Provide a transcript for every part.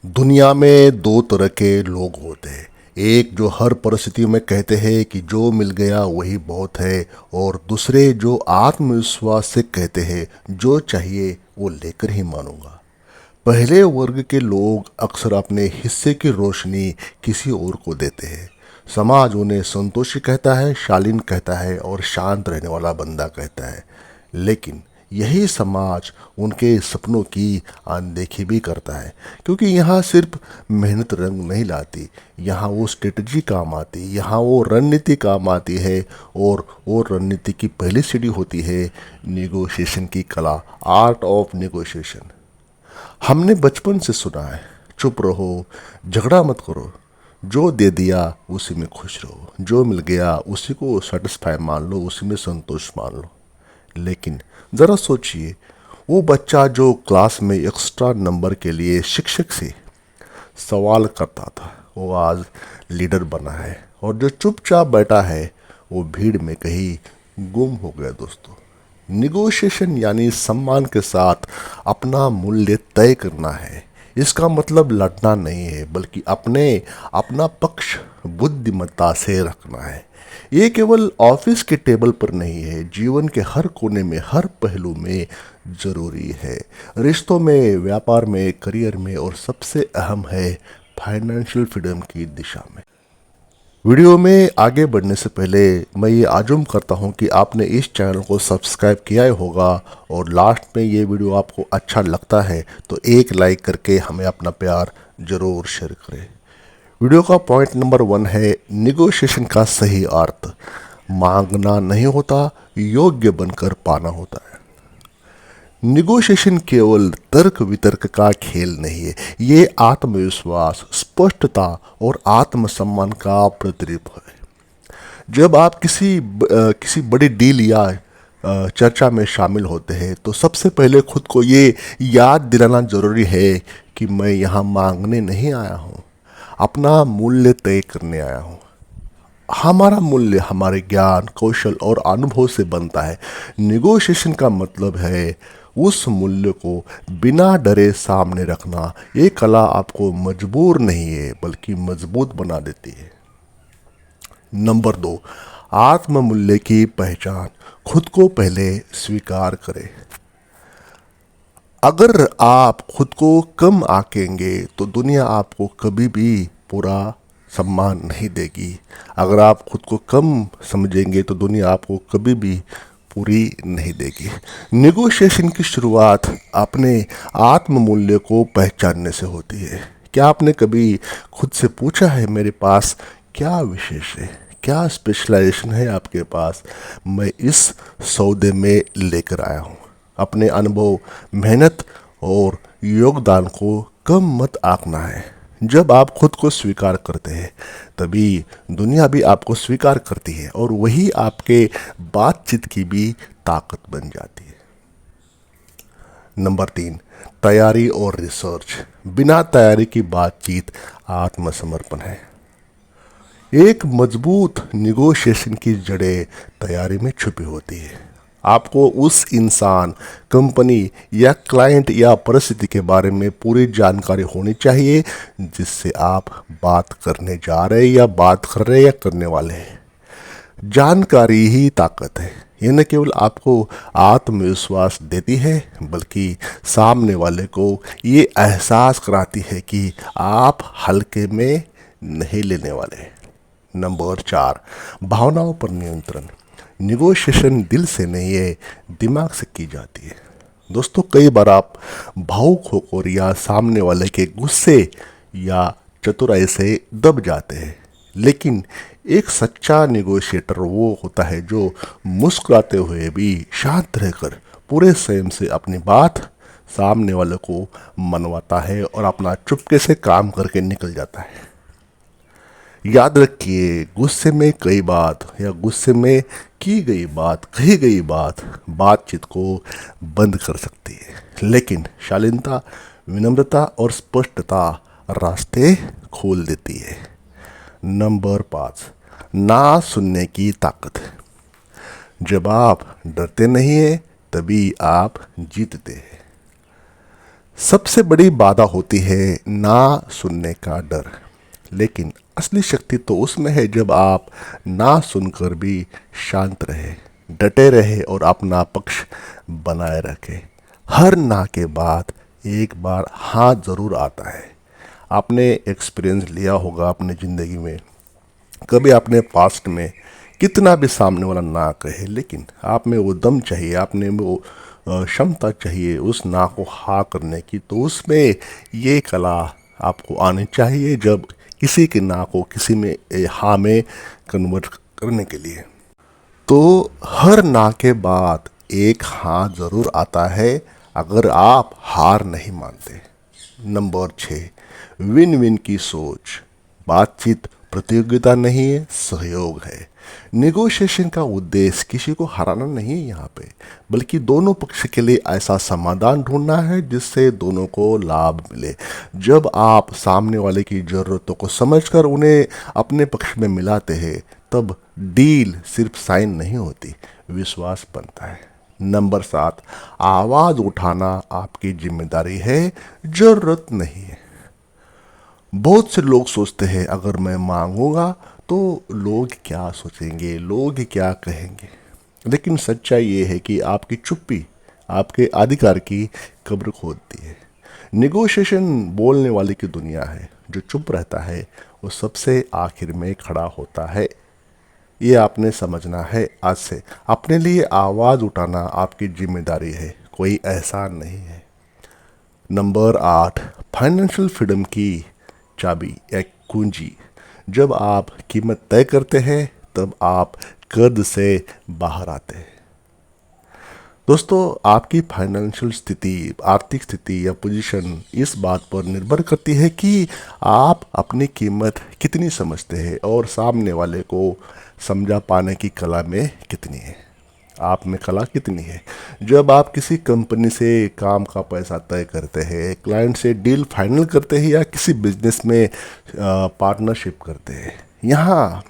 दुनिया में दो तरह के लोग होते हैं। एक जो हर परिस्थिति में कहते हैं कि जो मिल गया वही बहुत है, और दूसरे जो आत्मविश्वास से कहते हैं जो चाहिए वो लेकर ही मानूंगा। पहले वर्ग के लोग अक्सर अपने हिस्से की रोशनी किसी और को देते हैं। समाज उन्हें संतोषी कहता है, शालीन कहता है और शांत रहने वाला बंदा कहता है। लेकिन यही समाज उनके सपनों की अनदेखी भी करता है, क्योंकि यहाँ सिर्फ मेहनत रंग नहीं लाती, यहाँ वो स्ट्रेटजी काम आती, यहाँ वो रणनीति काम आती है। और वो रणनीति की पहली सीढ़ी होती है निगोशिएशन की कला, आर्ट ऑफ निगोशिएशन। हमने बचपन से सुना है, चुप रहो, झगड़ा मत करो, जो दे दिया उसी में खुश रहो, जो मिल गया उसी को सेटिस्फाई मान लो, उसी में संतोष मान लो। लेकिन ज़रा सोचिए, वो बच्चा जो क्लास में एक्स्ट्रा नंबर के लिए शिक्षक से सवाल करता था वो आज लीडर बना है, और जो चुपचाप बैठा है वो भीड़ में कहीं गुम हो गया। दोस्तों, निगोशिएशन यानी सम्मान के साथ अपना मूल्य तय करना है। इसका मतलब लड़ना नहीं है, बल्कि अपना पक्ष बुद्धिमत्ता से रखना है। ये केवल ऑफिस के टेबल पर नहीं है, जीवन के हर कोने में, हर पहलू में जरूरी है। रिश्तों में, व्यापार में, करियर में, और सबसे अहम है फाइनेंशियल फ्रीडम की दिशा में। वीडियो में आगे बढ़ने से पहले मैं ये आजुम करता हूँ कि आपने इस चैनल को सब्सक्राइब किया ही होगा, और लास्ट में ये वीडियो आपको अच्छा लगता है तो एक लाइक करके हमें अपना प्यार ज़रूर शेयर करें। वीडियो का पॉइंट नंबर 1 है निगोशिएशन का सही अर्थ। मांगना नहीं होता, योग्य बनकर पाना होता है। निगोशिएशन केवल तर्क वितर्क का खेल नहीं है, ये आत्मविश्वास, स्पष्टता और आत्मसम्मान का प्रतिरूप है। जब आप किसी बड़ी डील या चर्चा में शामिल होते हैं तो सबसे पहले खुद को ये याद दिलाना जरूरी है कि मैं यहाँ मांगने नहीं आया हूँ, अपना मूल्य तय करने आया हूँ। हमारा मूल्य हमारे ज्ञान, कौशल और अनुभव से बनता है। निगोशिएशन का मतलब है उस मूल्य को बिना डरे सामने रखना। ये कला आपको मजबूर नहीं है, बल्कि मजबूत बना देती है। नंबर 2, आत्म मूल्य की पहचान। खुद को पहले स्वीकार करें। अगर आप खुद को कम आंकेंगे तो दुनिया आपको कभी भी पूरा सम्मान नहीं देगी। अगर आप खुद को कम समझेंगे तो दुनिया आपको कभी भी पूरी नहीं देगी। निगोशिएशन की शुरुआत अपने आत्म मूल्य को पहचानने से होती है। क्या आपने कभी खुद से पूछा है, मेरे पास क्या विशेष है, क्या स्पेशलाइजेशन है आपके पास, मैं इस सौदे में लेकर आया हूँ। अपने अनुभव, मेहनत और योगदान को कम मत आंकना है। जब आप खुद को स्वीकार करते हैं तभी दुनिया भी आपको स्वीकार करती है, और वही आपके बातचीत की भी ताकत बन जाती है। नंबर 3, तैयारी और रिसर्च। बिना तैयारी की बातचीत आत्मसमर्पण है। एक मजबूत निगोशिएशन की जड़ें तैयारी में छुपी होती है। आपको उस इंसान, कंपनी या क्लाइंट या परिस्थिति के बारे में पूरी जानकारी होनी चाहिए जिससे आप बात करने जा रहे हैं, या बात कर रहे हैं, या करने वाले हैं। जानकारी ही ताकत है। यह न केवल आपको आत्मविश्वास देती है, बल्कि सामने वाले को ये एहसास कराती है कि आप हल्के में नहीं लेने वाले। नंबर 4, भावनाओं पर नियंत्रण। निगोशिएशन दिल से नहीं है, दिमाग से की जाती है। दोस्तों, कई बार आप भावुक होकर या सामने वाले के गुस्से या चतुराई से दब जाते हैं। लेकिन एक सच्चा निगोशिएटर वो होता है जो मुस्कुराते हुए भी शांत रहकर पूरे संयम से अपनी बात सामने वाले को मनवाता है और अपना चुपके से काम करके निकल जाता है। याद रखिए, गुस्से में कई बात या गुस्से में कही गई बात बातचीत को बंद कर सकती है, लेकिन शालीनता, विनम्रता और स्पष्टता रास्ते खोल देती है। नंबर 5, ना सुनने की ताकत। जब आप डरते नहीं हैं तभी आप जीतते हैं। सबसे बड़ी बाधा होती है ना सुनने का डर। लेकिन असली शक्ति तो उसमें है जब आप ना सुनकर भी शांत रहे, डटे रहे और अपना पक्ष बनाए रखे। हर ना के बाद एक बार हाँ जरूर आता है। आपने एक्सपीरियंस लिया होगा अपने ज़िंदगी में, कभी आपने पास्ट में कितना भी सामने वाला ना कहे, लेकिन आप में वो दम चाहिए, आप में वो क्षमता चाहिए उस ना को हाँ करने की। तो उसमें ये कला आपको आनी चाहिए, जब किसी के ना को किसी में हाँ में कन्वर्ट करने के लिए। तो हर ना के बाद एक हाँ जरूर आता है अगर आप हार नहीं मानते। नंबर 6, विन विन की सोच। बातचीत प्रतियोगिता नहीं है, सहयोग है। निगोशिएशन का उद्देश्य किसी को हराना नहीं है यहाँ पे, बल्कि दोनों पक्ष के लिए ऐसा समाधान ढूंढना है जिससे दोनों को लाभ मिले। जब आप सामने वाले की ज़रूरतों को समझकर उन्हें अपने पक्ष में मिलाते हैं, तब डील सिर्फ साइन नहीं होती, विश्वास बनता है। नंबर 7, आवाज़ उठाना आपकी जिम्मेदारी है, जरूरत नहीं है। बहुत से लोग सोचते हैं अगर मैं मांगूंगा तो लोग क्या सोचेंगे, लोग क्या कहेंगे। लेकिन सच्चाई ये है कि आपकी चुप्पी आपके अधिकार की कब्र खोदती है। निगोशिएशन बोलने वाले की दुनिया है, जो चुप रहता है वो सबसे आखिर में खड़ा होता है। ये आपने समझना है आज से। अपने लिए आवाज़ उठाना आपकी जिम्मेदारी है, कोई एहसान नहीं है। नंबर 8, फाइनेंशियल फ्रीडम की चाबी या कुंजी। जब आप कीमत तय करते हैं तब आप कर्ज से बाहर आते हैं। दोस्तों, आपकी फाइनेंशियल स्थिति, आर्थिक स्थिति या पोजीशन इस बात पर निर्भर करती है कि आप अपनी कीमत कितनी समझते हैं और सामने वाले को समझा पाने की कला में कितनी है, आप में कला कितनी है। जब आप किसी कंपनी से काम का पैसा तय करते हैं, क्लाइंट से डील फाइनल करते हैं या किसी बिजनेस में पार्टनरशिप करते हैं, यहाँ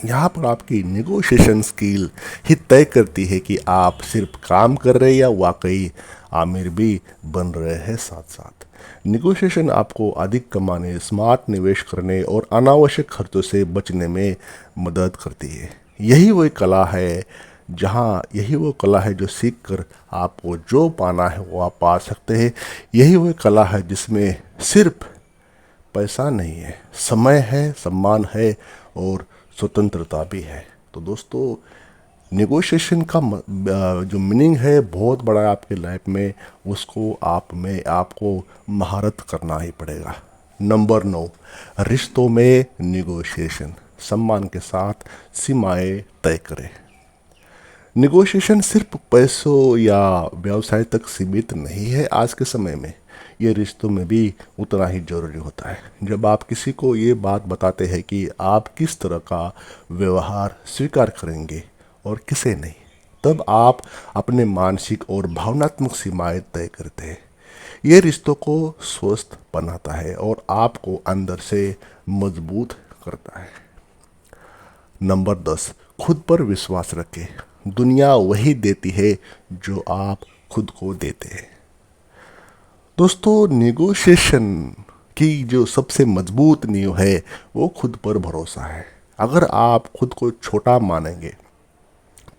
यहाँ पर आपकी निगोशिएशन स्किल ही तय करती है कि आप सिर्फ काम कर रहे हैं या वाकई आमिर भी बन रहे हैं साथ साथ। निगोशिएशन आपको अधिक कमाने, स्मार्ट निवेश करने और अनावश्यक खर्चों से बचने में मदद करती है। यही वो कला है जो सीख कर आपको जो पाना है वो आप पा सकते हैं। यही वो कला है जिसमें सिर्फ पैसा नहीं है, समय है, सम्मान है और स्वतंत्रता भी है। तो दोस्तों, निगोशिएशन का जो मीनिंग है बहुत बड़ा है आपके लाइफ में, उसको आपको महारत करना ही पड़ेगा। नंबर 9, रिश्तों में निगोशिएशन। सम्मान के साथ सीमाएं तय करें। निगोशिएशन सिर्फ पैसों या व्यवसाय तक सीमित नहीं है। आज के समय में ये रिश्तों में भी उतना ही जरूरी होता है। जब आप किसी को ये बात बताते हैं कि आप किस तरह का व्यवहार स्वीकार करेंगे और किसे नहीं, तब आप अपने मानसिक और भावनात्मक सीमाएं तय करते हैं। ये रिश्तों को स्वस्थ बनाता है और आपको अंदर से मजबूत करता है। नंबर 10, खुद पर विश्वास रखें। दुनिया वही देती है जो आप खुद को देते हैं। दोस्तों, नेगोशिएशन की जो सबसे मजबूत नींव है वो खुद पर भरोसा है। अगर आप खुद को छोटा मानेंगे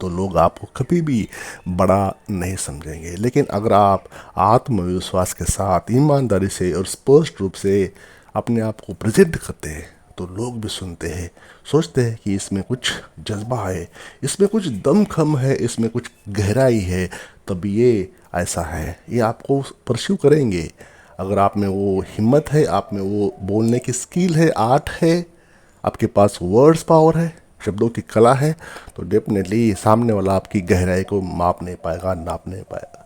तो लोग आपको कभी भी बड़ा नहीं समझेंगे। लेकिन अगर आप आत्मविश्वास के साथ, ईमानदारी से और स्पष्ट रूप से अपने आप को प्रेजेंट करते हैं, तो लोग भी सुनते हैं, सोचते हैं कि इसमें कुछ जज्बा है, इसमें कुछ दमखम है, इसमें कुछ गहराई है, तब ये ऐसा है, ये आपको परस्यू करेंगे। अगर आप में वो हिम्मत है, आप में वो बोलने की स्किल है, आर्ट है, आपके पास वर्ड्स पावर है, शब्दों की कला है, तो डेफिनेटली सामने वाला आपकी गहराई को माप नहीं पाएगा, नाप नहीं पाएगा।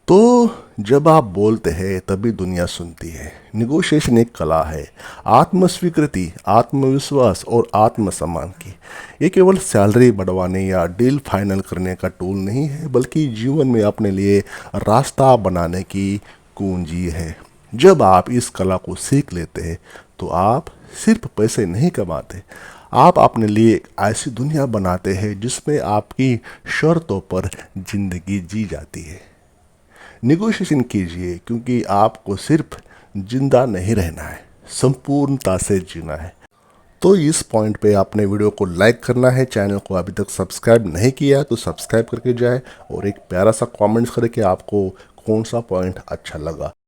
तो जब आप बोलते हैं तभी दुनिया सुनती है। निगोशिएशन एक कला है, आत्मस्वीकृति, आत्मविश्वास और आत्मसम्मान की। ये केवल सैलरी बढ़वाने या डील फाइनल करने का टूल नहीं है, बल्कि जीवन में अपने लिए रास्ता बनाने की कुंजी है। जब आप इस कला को सीख लेते हैं तो आप सिर्फ पैसे नहीं कमाते, आप अपने लिए एक ऐसी दुनिया बनाते हैं जिसमें आपकी शर्तों पर जिंदगी जी जाती है। निगोशिएशन कीजिए, क्योंकि आपको सिर्फ जिंदा नहीं रहना है, संपूर्णता से जीना है। तो इस पॉइंट पे आपने वीडियो को लाइक करना है, चैनल को अभी तक सब्सक्राइब नहीं किया तो सब्सक्राइब करके जाए और एक प्यारा सा कमेंट्स करें कि आपको कौन सा पॉइंट अच्छा लगा।